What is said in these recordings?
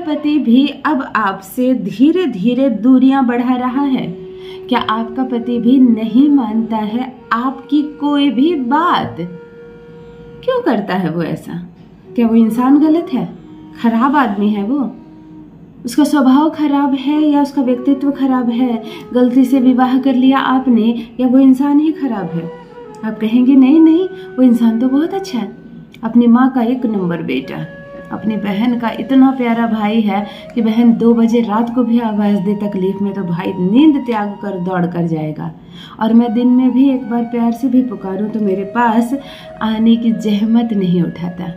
पति भी अब आपसे धीरे धीरे दूरियां बढ़ा रहा है? क्या आपका पति भी नहीं मानता है आपकी कोई भी बात? क्यों करता है वो ऐसा? क्या वो इंसान गलत है? खराब आदमी है वो? उसका स्वभाव खराब है या उसका व्यक्तित्व खराब है? गलती से विवाह कर लिया आपने, या वो इंसान ही खराब है? आप कहेंगे नहीं नहीं, वो इंसान तो बहुत अच्छा है, अपनी माँ का एक नंबर बेटा, अपनी बहन का इतना प्यारा भाई है कि बहन 2 बजे रात को भी आवाज़ दे तकलीफ में तो भाई नींद त्याग कर दौड़ कर जाएगा, और मैं दिन में भी एक बार प्यार से भी पुकारूं तो मेरे पास आने की जहमत नहीं उठाता।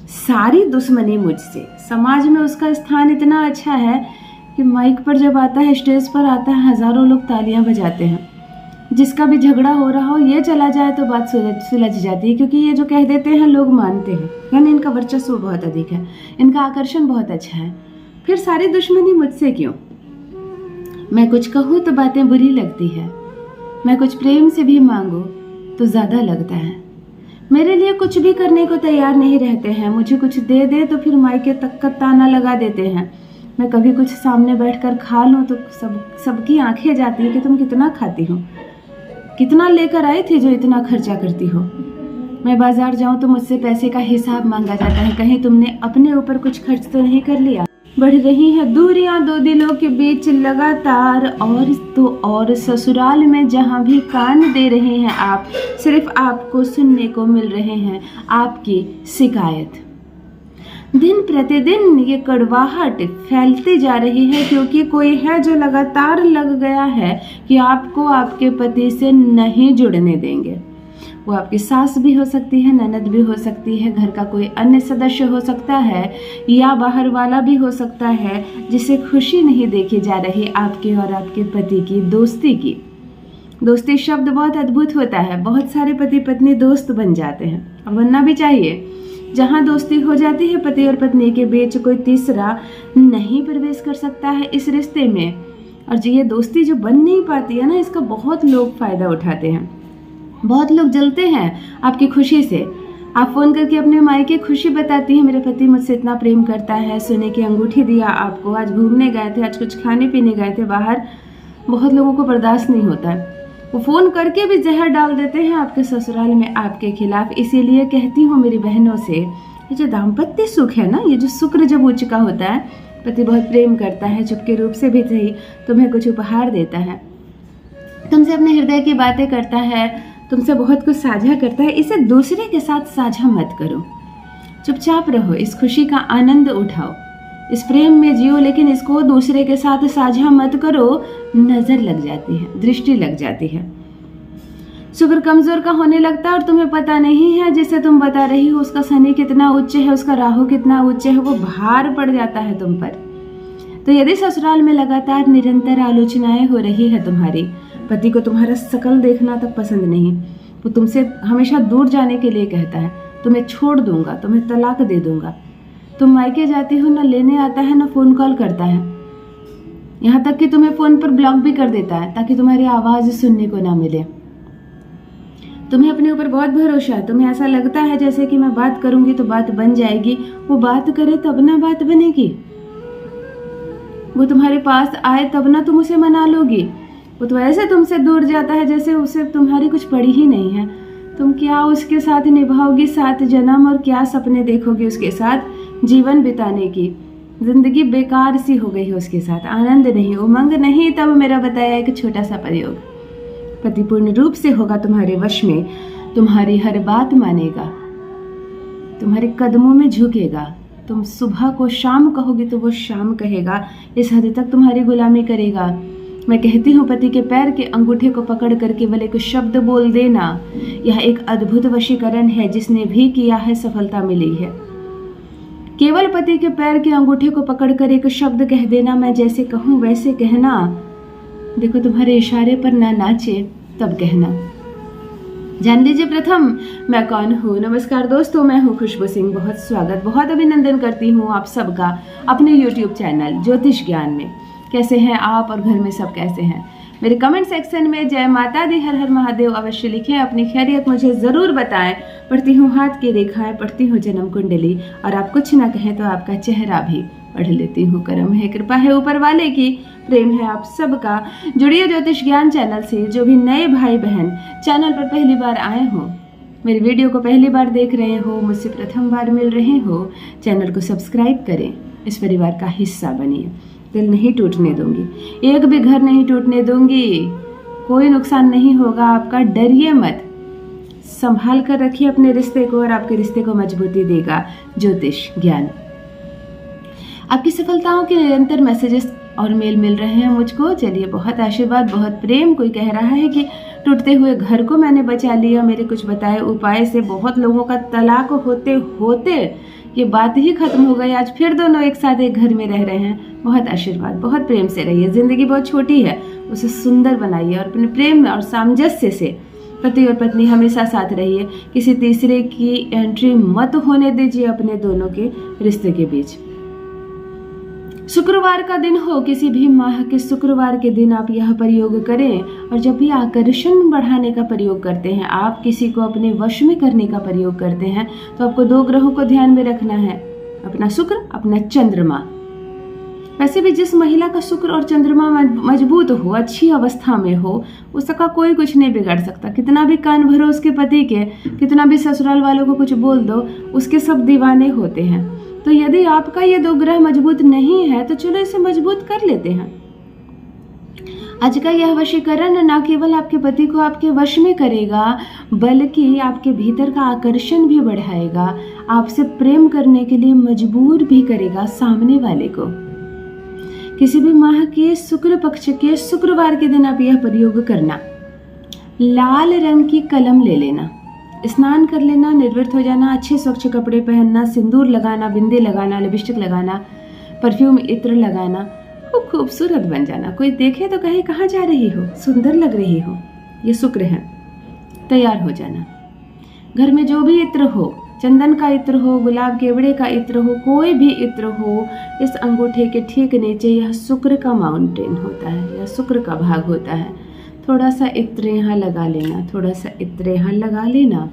सारी दुश्मनी मुझसे, समाज में उसका स्थान इतना अच्छा है कि माइक पर जब आता है, स्टेज पर आता है, हज़ारों लोग तालियां बजाते हैं। जिसका भी झगड़ा हो रहा हो, ये चला जाए तो बात सुलझ जाती है, क्योंकि ये जो कह देते हैं लोग मानते हैं, यानी इनका वर्चस्व बहुत अधिक है, इनका आकर्षण बहुत अच्छा है। फिर सारी दुश्मनी मुझसे क्यों? मैं कुछ कहूँ तो बातें बुरी लगती है, मैं कुछ प्रेम से भी मांगू तो ज़्यादा लगता है। मेरे लिए कुछ भी करने को तैयार नहीं रहते हैं, मुझे कुछ दे दे तो फिर मायके तक का ताना लगा देते हैं। मैं कभी कुछ सामने बैठकर खा लूँ तो सबकी आंखें जाती है कि तुम कितना खाती हो, कितना लेकर आई थी जो इतना खर्चा करती हो। मैं बाजार जाऊं तो मुझसे पैसे का हिसाब मांगा जाता है, कहीं तुमने अपने ऊपर कुछ खर्च तो नहीं कर लिया। बढ़ रही हैं दूरियां दो दिलों के बीच लगातार, और ससुराल में जहां भी कान दे रहे हैं आप, सिर्फ आपको सुनने को मिल रहे हैं आपकी शिकायत। दिन प्रतिदिन ये कड़वाहट फैलती जा रही है, क्योंकि कोई है जो लगातार लग गया है कि आपको आपके पति से नहीं जुड़ने देंगे। वो आपकी सास भी हो सकती है, ननद भी हो सकती है, घर का कोई अन्य सदस्य हो सकता है, या बाहर वाला भी हो सकता है, जिसे खुशी नहीं देखी जा रही आपके और आपके पति की दोस्ती की। दोस्ती शब्द बहुत अद्भुत होता है, बहुत सारे पति पत्नी दोस्त बन जाते हैं, और बनना भी चाहिए। जहाँ दोस्ती हो जाती है, पति और पत्नी के बीच कोई तीसरा नहीं प्रवेश कर सकता है इस रिश्ते में। और ये दोस्ती जो बन नहीं पाती है ना, इसका बहुत लोग फायदा उठाते हैं, बहुत लोग जलते हैं आपकी खुशी से। आप फोन करके अपने मायके खुशी बताती हैं, मेरे पति मुझसे इतना प्रेम करता है, सोने की अंगूठी दिया आपको, आज घूमने गए थे, आज कुछ खाने पीने गए थे बाहर। बहुत लोगों को बर्दाश्त नहीं होता है, वो फ़ोन करके भी जहर डाल देते हैं आपके ससुराल में आपके खिलाफ। इसीलिए कहती हूँ मेरी बहनों से, ये जो दाम्पत्य सुख है ना, ये जो शुक्र जब उच्च का होता है, पति बहुत प्रेम करता है, चुपके रूप से भी सही तुम्हें कुछ उपहार देता है, तुमसे अपने हृदय की बातें करता है, तुमसे बहुत कुछ साझा करता है, इसे दूसरे के साथ साझा मत करो। चुपचाप रहो, इस खुशी का आनंद उठाओ, इस प्रेम में जियो, लेकिन इसको दूसरे के साथ साझा मत करो। नजर लग जाती है, दृष्टि लग जाती है, शुक्र कमजोर का होने लगता है, और तुम्हें पता नहीं है जिसे तुम बता रही हो उसका शनि कितना उच्च है, उसका राहु कितना उच्च है, वो भार पड़ जाता है तुम पर। तो यदि ससुराल में लगातार निरंतर आलोचनाएं हो रही है, तुम्हारी पति को तुम्हारा शकल देखना तक पसंद नहीं, वो तुमसे हमेशा दूर जाने के लिए कहता है, तुम्हें छोड़ दूंगा, तुम्हें तलाक दे दूंगा, तुम मायके जाती हो, न लेने आता है, न फोन कॉल करता है, यहाँ तक कि तुम्हें फोन पर ब्लॉक भी कर देता है ताकि तुम्हारी आवाज सुनने को ना मिले। तुम्हें अपने ऊपर बहुत भरोसा है, तुम्हें ऐसा लगता है जैसे कि मैं बात करूंगी तो बात बन जाएगी, वो बात करे तब ना बात बनेगी, वो तुम्हारे पास आए तब ना तुम उसे मना लोगी। वो तो ऐसे तुमसे दूर जाता है जैसे उसे तुम्हारी कुछ पड़ी ही नहीं है। तुम क्या उसके साथ निभाओगी 7 जन्म, और क्या सपने देखोगी उसके साथ जीवन बिताने की। जिंदगी बेकार सी हो गई है उसके साथ, आनंद नहीं, उमंग नहीं। तब मेरा बताया एक छोटा सा प्रयोग, पति पूर्ण रूप से होगा तुम्हारे वश में, तुम्हारी हर बात मानेगा, तुम्हारे कदमों में झुकेगा, तुम सुबह को शाम कहोगी तो वो शाम कहेगा, इस हद तक तुम्हारी गुलामी करेगा। मैं कहती हूँ पति के पैर के अंगूठे को पकड़ कर केवल एक शब्द बोल देना, यह एक अद्भुत वशीकरण है, जिसने भी किया है सफलता मिली है। केवल पति के पैर के अंगूठे को पकड़कर एक शब्द कह देना, मैं जैसे कहूँ वैसे कहना, देखो तुम्हारे इशारे पर ना नाचे तब कहना। जान लीजिए प्रथम मैं कौन हूँ। नमस्कार दोस्तों, मैं हूँ खुशबू सिंह। बहुत स्वागत, बहुत अभिनंदन करती हूँ आप सबका अपने YouTube चैनल ज्योतिष ज्ञान में। कैसे हैं आप और घर में सब कैसे हैं? मेरे कमेंट सेक्शन में जय माता दी हर हर महादेव अवश्य लिखें, अपनी खैरियत मुझे ज़रूर बताएं। पढ़ती हूँ हाथ की रेखाएं, पढ़ती हूँ जन्म कुंडली, और आप कुछ ना कहें तो आपका चेहरा भी पढ़ लेती हूँ। कर्म है, कृपा है ऊपर वाले की, प्रेम है आप सबका। जुड़िए ज्योतिष ज्ञान चैनल से। जो भी नए भाई बहन चैनल पर पहली बार आए हो, मेरी वीडियो को पहली बार देख रहे हो, मुझसे प्रथम बार मिल रहे हो, चैनल को सब्सक्राइब करें, इस परिवार का हिस्सा बनिए। दिल नहीं टूटने दूंगी, एक भी घर नहीं टूटने दूंगी, कोई नुकसान नहीं होगा आपका, डरिए मत। संभाल कर रखिए अपने रिश्ते को और आपके रिश्ते को मजबूती देगा ज्योतिष ज्ञान। आपकी सफलताओं के निरंतर मैसेजेस और मेल मिल रहे हैं मुझको। चलिए, बहुत आशीर्वाद, बहुत प्रेम। कोई कह रहा है कि टूटते हुए घर को मैंने बचा लिया, मेरे कुछ बताए उपाय से बहुत लोगों का तलाक होते होते ये बात ही खत्म हो गई, आज फिर दोनों एक साथ एक घर में रह रहे हैं। बहुत आशीर्वाद, बहुत प्रेम से रहिए। जिंदगी बहुत छोटी है, उसे सुंदर बनाइए और अपने प्रेम और सामंजस्य से पति और पत्नी हमेशा साथ रहिए। किसी तीसरे की एंट्री मत होने दीजिए अपने दोनों के रिश्ते के बीच। शुक्रवार का दिन हो, किसी भी माह के शुक्रवार के दिन आप यह प्रयोग करें। और जब भी आकर्षण बढ़ाने का प्रयोग करते हैं, आप किसी को अपने वश में करने का प्रयोग करते हैं, तो आपको दो ग्रहों को ध्यान में रखना है, अपना शुक्र, अपना चंद्रमा। वैसे भी जिस महिला का शुक्र और चंद्रमा मजबूत हो, अच्छी अवस्था में हो, उसका कोई कुछ नहीं बिगाड़ सकता। कितना भी कान भरो उसके पति के, कितना भी ससुराल वालों को कुछ बोल दो, उसके सब दीवाने होते हैं। तो यदि आपका ये दो ग्रह मजबूत नहीं है तो चलो इसे मजबूत कर लेते हैं। आज का यह वशीकरण न केवल आपके पति को आपके वश में करेगा, बल्कि आपके भीतर का आकर्षण भी बढ़ाएगा, आपसे प्रेम करने के लिए मजबूर भी करेगा सामने वाले को। किसी भी माह के शुक्र पक्ष के शुक्रवार के दिन आप यह प्रयोग करना। लाल रंग की कलम ले लेना, स्नान कर लेना, निर्वृत्त हो जाना, अच्छे स्वच्छ कपड़े पहनना, सिंदूर लगाना, बिंदी लगाना, लिपस्टिक लगाना, परफ्यूम इत्र लगाना, खूब खूबसूरत बन जाना। कोई देखे तो कहे कहाँ जा रही हो, सुंदर लग रही हो, ये शुक्र है। तैयार हो जाना। घर में जो भी इत्र हो, चंदन का इत्र हो, गुलाब केवड़े का इत्र हो, कोई भी इत्र हो, इस अंगूठे के ठीक नीचे यह शुक्र का माउंटेन होता है, यह शुक्र का भाग होता है। थोड़ा सा इत्र यहाँ लगा लेना, थोड़ा सा इत्र यहाँ लगा लेना,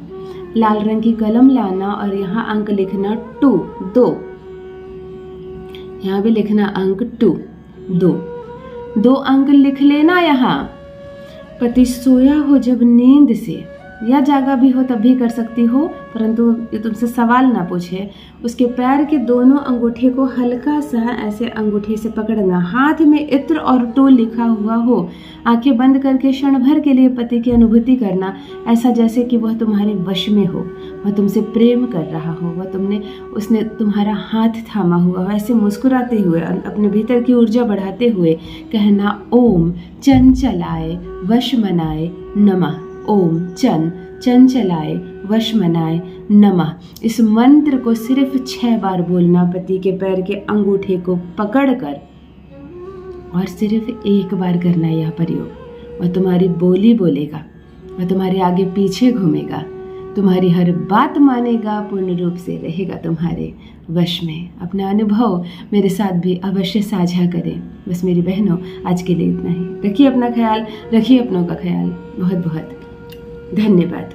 लाल रंग की कलम लाना और यहाँ अंक लिखना 2, 2। यहाँ भी लिखना अंक 2, 2 अंक लिख लेना। यहाँ पति सोया हो जब नींद से, या जागा भी हो तब भी कर सकती हो, परंतु ये तुमसे सवाल ना पूछे। उसके पैर के दोनों अंगूठे को हल्का सा ऐसे अंगूठे से पकड़ना, हाथ में इत्र और 2 लिखा हुआ हो। आंखें बंद करके क्षण भर के लिए पति की अनुभूति करना, ऐसा जैसे कि वह तुम्हारे वश में हो, वह तुमसे प्रेम कर रहा हो, उसने तुम्हारा हाथ थामा हुआ हो। ऐसे मुस्कुराते हुए अपने भीतर की ऊर्जा बढ़ाते हुए कहना, ओम चंचलाय वश मनाय नमः, ओम चंचलाय वश मनाय नमः। इस मंत्र को सिर्फ 6 बार बोलना, पति के पैर के अंगूठे को पकड़कर, और सिर्फ 1 बार करना यह प्रयोग। वह तुम्हारी बोली बोलेगा, वह तुम्हारे आगे पीछे घूमेगा, तुम्हारी हर बात मानेगा, पूर्ण रूप से रहेगा तुम्हारे वश में। अपना अनुभव मेरे साथ भी अवश्य साझा करें। बस मेरी बहनों, आज के लिए इतना ही। रखिए अपना ख्याल, रखिए अपनों का ख्याल। बहुत बहुत धन्यवाद।